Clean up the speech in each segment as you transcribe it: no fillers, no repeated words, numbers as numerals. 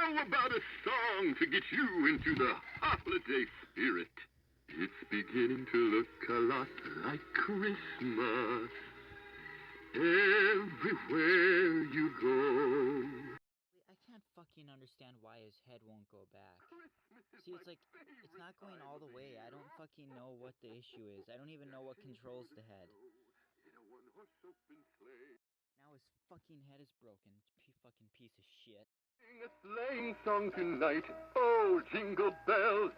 How about a song to get you into the holiday spirit? It's beginning to look a lot like Christmas everywhere you go. I can't fucking understand why his head won't go back. See, it's like, it's not going all the way. I don't fucking know what the issue is. I don't even know what controls the head. Now his fucking head is broken. Fucking piece of shit. Sing a sleighing song tonight. Oh, jingle bells,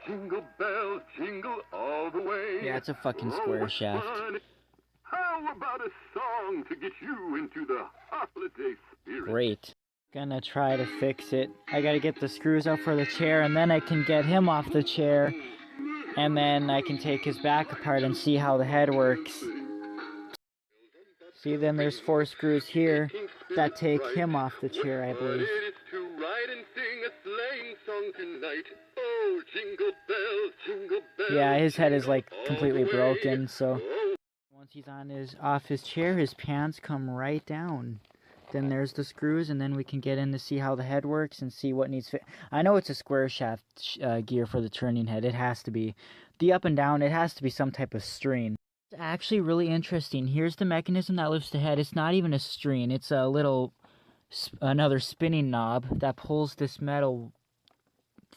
jingle all the way. Yeah, it's a fucking square shaft. Fun. How about a song to get you into the holiday spirit? Great. Gonna try to fix it. I gotta get the screws out for the chair, and then I can get him off the chair. And then I can take his back apart and see how the head works. See, then there's 4 screws here that take him off the chair, I believe. Yeah, his head is like completely broken, so once he's off his chair, his pants come right down. Then there's the screws, and then we can get in to see how the head works and see what needs fit. I know it's a square shaft gear for the turning head. It has to be. The up and down, it has to be some type of string. It's actually really interesting. Here's the mechanism that lifts the head. It's not even a string. It's a another spinning knob that pulls this metal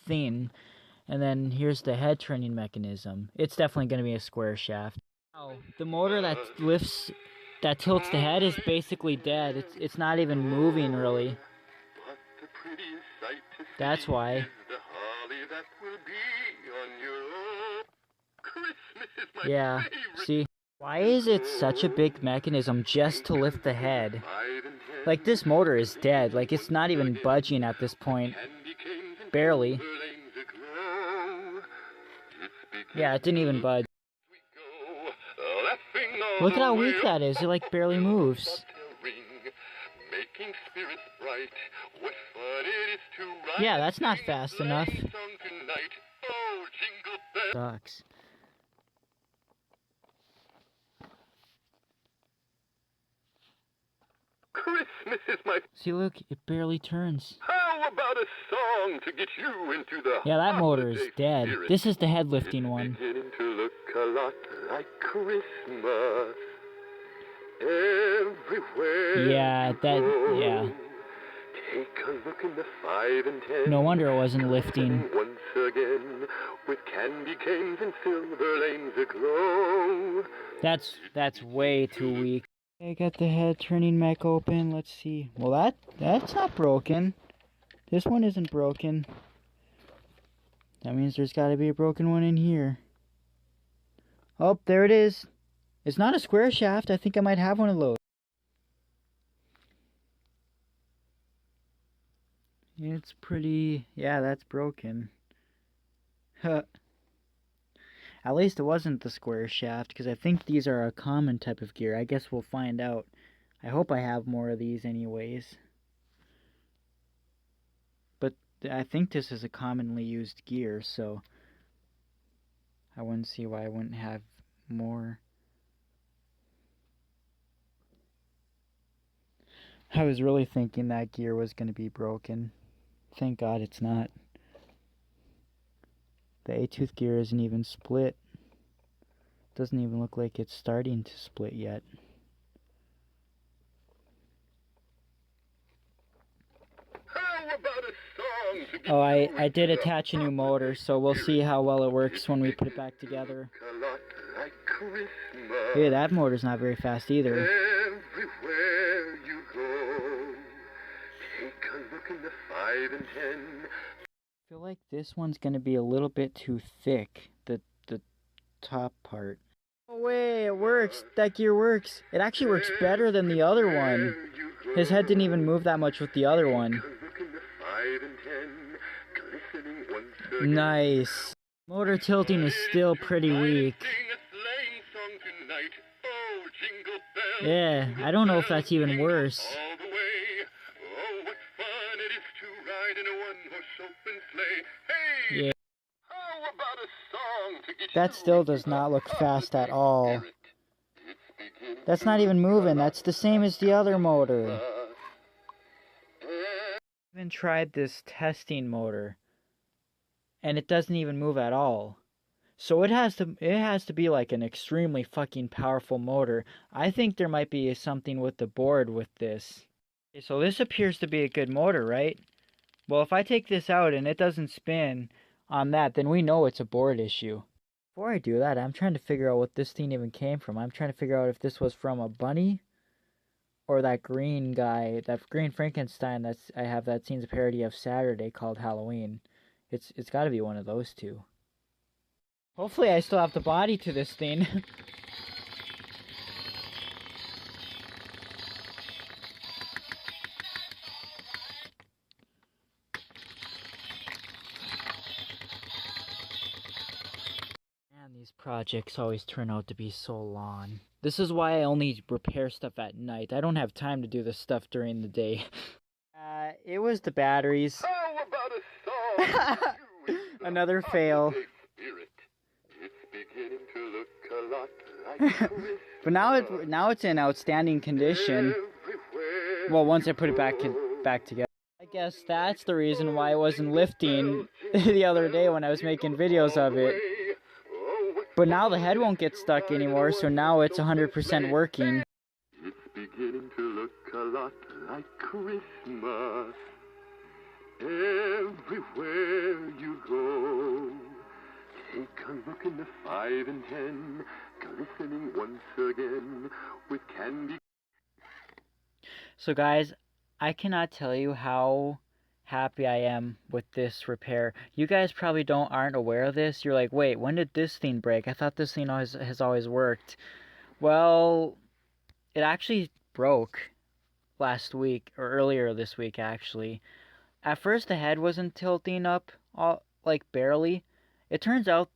thing. And then here's the head turning mechanism. It's definitely going to be a square shaft. Oh, the motor that tilts the head is basically dead. It's not even moving really. That's why. Yeah, see? Why is it such a big mechanism just to lift the head? Like, this motor is dead. Like, it's not even budging at this point. Barely. Yeah, it didn't even budge. Look at how weak that is. It, like, barely moves. Yeah, that's not fast enough. Sucks. Christmas is my... See, look, it barely turns. How about a song to get you into the... Yeah, that motor is dead. Spirit. This is the head lifting one. It's beginning to look a lot like Christmas everywhere. Yeah, yeah. Take a look in the 5 and 10. No wonder it wasn't lifting. Once again, with candy canes and silver lanes aglow. That's way too weak. I got the head turning mech open. Let's see. Well, that's not broken. This one isn't broken. That means there's got to be a broken one in here. Oh, there it is. It's not a square shaft. I think I might have one of those. It's pretty... Yeah, that's broken. Huh. At least it wasn't the square shaft, because I think these are a common type of gear. I guess we'll find out. I hope I have more of these anyways. But I think this is a commonly used gear, so I wouldn't see why I wouldn't have more. I was really thinking that gear was going to be broken. Thank God it's not. The 8-tooth gear isn't even split. Doesn't even look like it's starting to split yet. Oh, I did attach a new motor, so we'll see how well it works when we put it back together. Hey, that motor's not very fast either. Everywhere you go, take a look in the 5 and 10. I feel like this one's gonna be a little bit too thick, the top part. Oh wait, it works. That gear works. It actually works better than the other one. His head didn't even move that much with the other one. Nice. Motor tilting is still pretty weak. Yeah, I don't know if that's even worse. Yeah. That still does not look fast at all. That's not even moving. That's the same as the other motor. even tried this testing motor, and it doesn't even move at all. So it has to be like an extremely fucking powerful motor. I think there might be something with the board with this. Okay, so this appears to be a good motor, right? Well, if I take this out and it doesn't spin on that, then we know it's a board issue. Before I do that, I'm trying to figure out what this thing even came from. I'm trying to figure out if this was from a bunny or that green guy, that green Frankenstein I have that scene's a parody of Saturday called Halloween. It's got to be one of those two. Hopefully I still have the body to this thing. Man, these projects always turn out to be so long. This is why I only repair stuff at night. I don't have time to do this stuff during the day. It was the batteries. How about a song? Another fail. It's beginning to look a lot like Christmas. But now it's in outstanding condition. Everywhere Well, once I put it back together. I guess that's the reason why it wasn't lifting the other day when I was making videos of it. But now the head won't get stuck anymore, so now it's 100% working. It's beginning to look a lot like Christmas. Everywhere you go, take a look in the 5 and 10, glistening once again with candy. So guys, I cannot tell you how happy I am with this repair. You guys probably aren't aware of this. You're like, wait, when did this thing break? I thought this thing has always worked. Well, it actually broke last week, or earlier this week actually. At first the head wasn't tilting up, like barely. It turns out,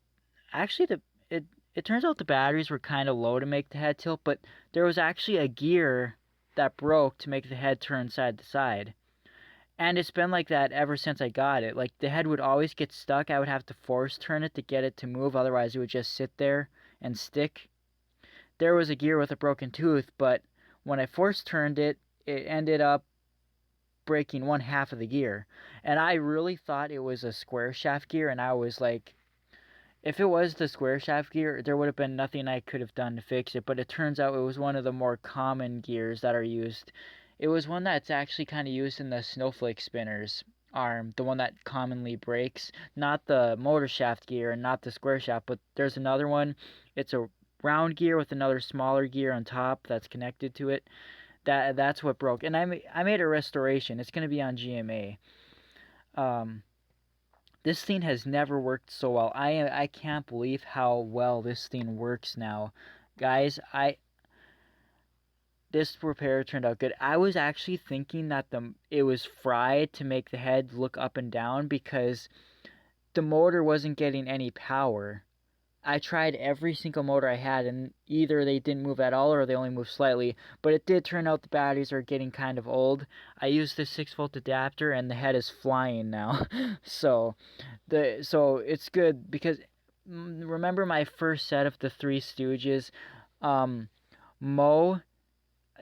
actually it turns out the batteries were kind of low to make the head tilt, but there was actually a gear that broke to make the head turn side to side. And it's been like that ever since I got it. Like, the head would always get stuck. I would have to force turn it to get it to move, otherwise it would just sit there and stick. There was a gear with a broken tooth, but when I force turned it, it ended up breaking one half of the gear. And I really thought it was a square shaft gear, and I was like, if it was the square shaft gear, there would have been nothing I could have done to fix it. But it turns out it was one of the more common gears that are used. It was one that's actually kind of used in the snowflake spinner's arm, the one that commonly breaks. Not the motor shaft gear and not the square shaft, but there's another one. It's a round gear with another smaller gear on top that's connected to it. That's what broke. And I made a restoration. It's going to be on GMA. This thing has never worked so well. I can't believe how well this thing works now. Guys, this repair turned out good. I was actually thinking that it was fried to make the head look up and down because the motor wasn't getting any power. I tried every single motor I had, and either they didn't move at all or they only moved slightly. But it did turn out the batteries are getting kind of old. I used the 6-volt adapter, and the head is flying now. So it's good because remember my first set of the Three Stooges, Mo.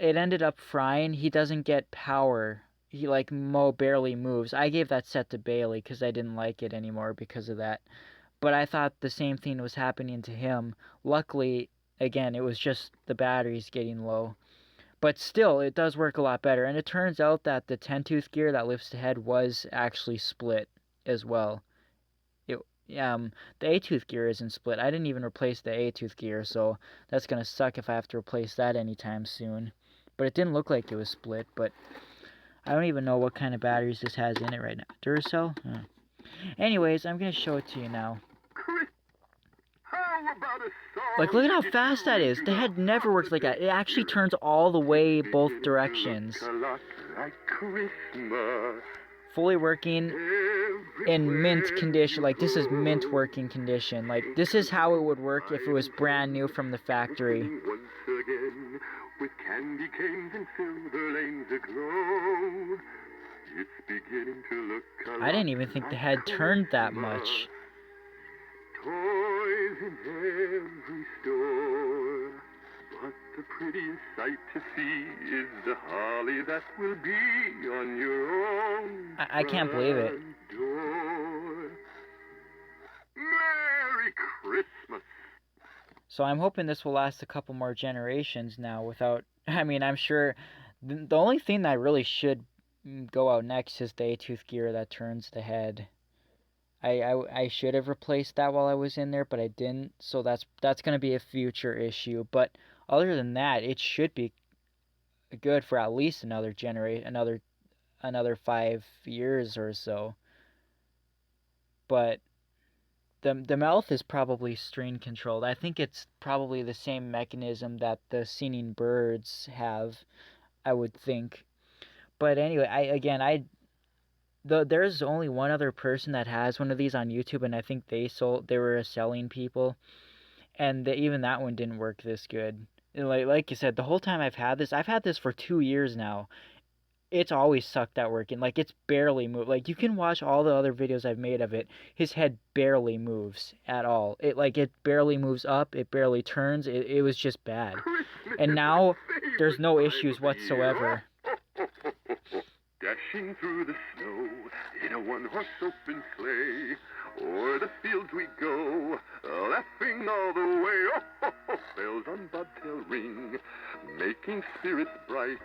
It ended up frying. He doesn't get power. Mo barely moves. I gave that set to Bailey because I didn't like it anymore because of that. But I thought the same thing was happening to him. Luckily, again, it was just the batteries getting low. But still, it does work a lot better. And it turns out that the 10-tooth gear that lifts the head was actually split as well. The 8-tooth gear isn't split. I didn't even replace the 8-tooth gear, so that's going to suck if I have to replace that anytime soon. But it didn't look like it was split, but I don't even know what kind of batteries this has in it right now. Duracell? Anyways, I'm going to show it to you now. Like, look at how fast that is. The head never works like that. It actually turns all the way both directions. Fully working in mint condition. Like, this is mint working condition. Like, this is how it would work if it was brand new from the factory. With candy canes and silver lanes aglow. It's beginning to look I didn't even think the head turned that much. Toys in every store, but the prettiest sight to see is the holly that will be on your own I can't believe it. front door. Merry Christmas. So I'm hoping this will last a couple more generations now without... I mean, I'm sure the only thing that really should go out next is the A-tooth gear that turns the head. I should have replaced that while I was in there, but I didn't. So that's going to be a future issue. But other than that, it should be good for at least another 5 years or so. But the mouth is probably strain controlled. I think it's probably the same mechanism that the singing birds have, I would think. But anyway, there's only one other person that has one of these on YouTube, and I think they were selling people, and even that one didn't work this good. And like you said, the whole time I've had this for 2 years now. It's always sucked at working. Like, it's barely moved. Like, you can watch all the other videos I've made of it. His head barely moves at all. It barely moves up. It barely turns. It was just bad. And now there's no issues whatsoever. Dashing through the snow in a one-horse open sleigh, o'er the fields we go, laughing all the way. Oh, oh, oh, bells on bobtail ring, making spirits bright.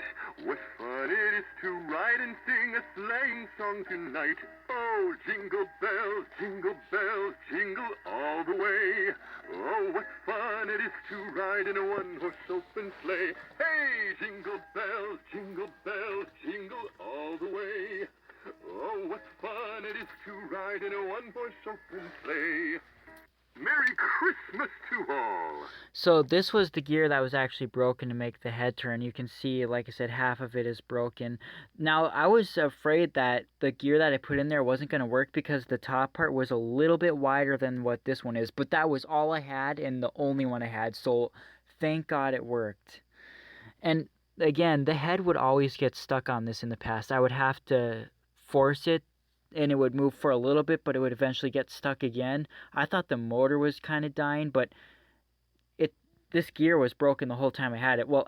What fun it is to ride and sing a sleighing song tonight. Oh, jingle bells, jingle all the way. Oh, what fun it is to ride in a one-horse open sleigh. Hey, jingle bells, jingle all the way. Oh, what fun it is to ride in a one-horse open sleigh. Merry Christmas to all! So this was the gear that was actually broken to make the head turn. You can see, like I said, half of it is broken. Now, I was afraid that the gear that I put in there wasn't going to work because the top part was a little bit wider than what this one is. But that was all I had and the only one I had. So thank God it worked. And again, the head would always get stuck on this in the past. I would have to force it, and it would move for a little bit, but it would eventually get stuck again. I thought the motor was kind of dying, but this gear was broken the whole time I had it. Well,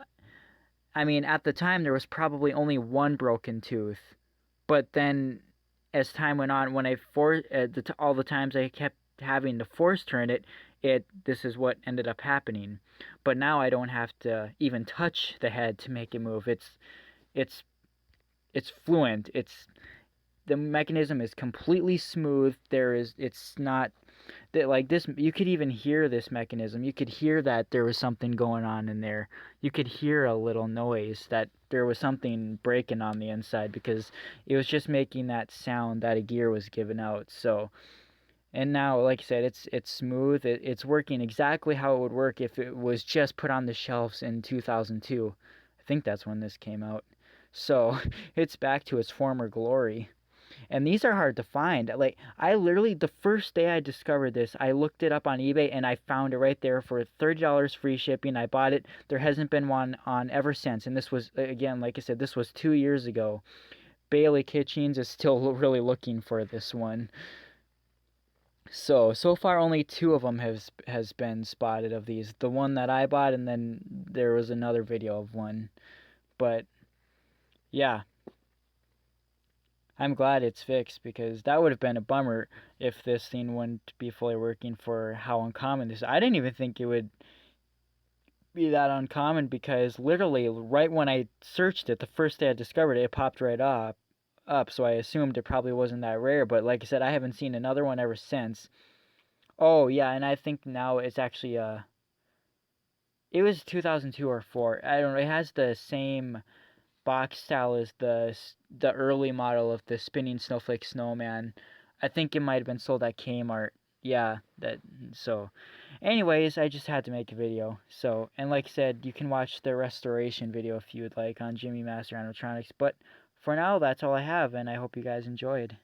I mean, at the time, there was probably only one broken tooth. But then, as time went on, when all the times I kept having to force turn it, this is what ended up happening. But now I don't have to even touch the head to make it move. It's fluent. The mechanism is completely smooth. It's not that like this. You could even hear this mechanism. You could hear that there was something going on in there. You could hear a little noise that there was something breaking on the inside because it was just making that sound that a gear was giving out. So, and now, like I said, it's smooth. It's working exactly how it would work if it was just put on the shelves in 2002. I think that's when this came out. So it's back to its former glory. And these are hard to find. Like, I literally, the first day I discovered this, I looked it up on eBay and I found it right there for $30 free shipping. I bought it. There hasn't been one on ever since. And this was, again, like I said, this was 2 years ago. Bailey Kitchens is still really looking for this one. So far only 2 of them has been spotted of these. The one that I bought, and then there was another video of one. But, yeah. I'm glad it's fixed because that would have been a bummer if this thing wouldn't be fully working for how uncommon this is. I didn't even think it would be that uncommon because literally right when I searched it, the first day I discovered it, it popped right up. So I assumed it probably wasn't that rare. But like I said, I haven't seen another one ever since. Oh, yeah, and I think now it's actually it was 2002 or 4. I don't know. It has the same box style as the early model of the spinning snowflake snowman. I think it might have been sold at Kmart. Yeah, so anyways, I just had to make a video. So, and like I said, you can watch the restoration video if you would like on Jimmy Master Animatronics. But for now, that's all I have, and I hope you guys enjoyed.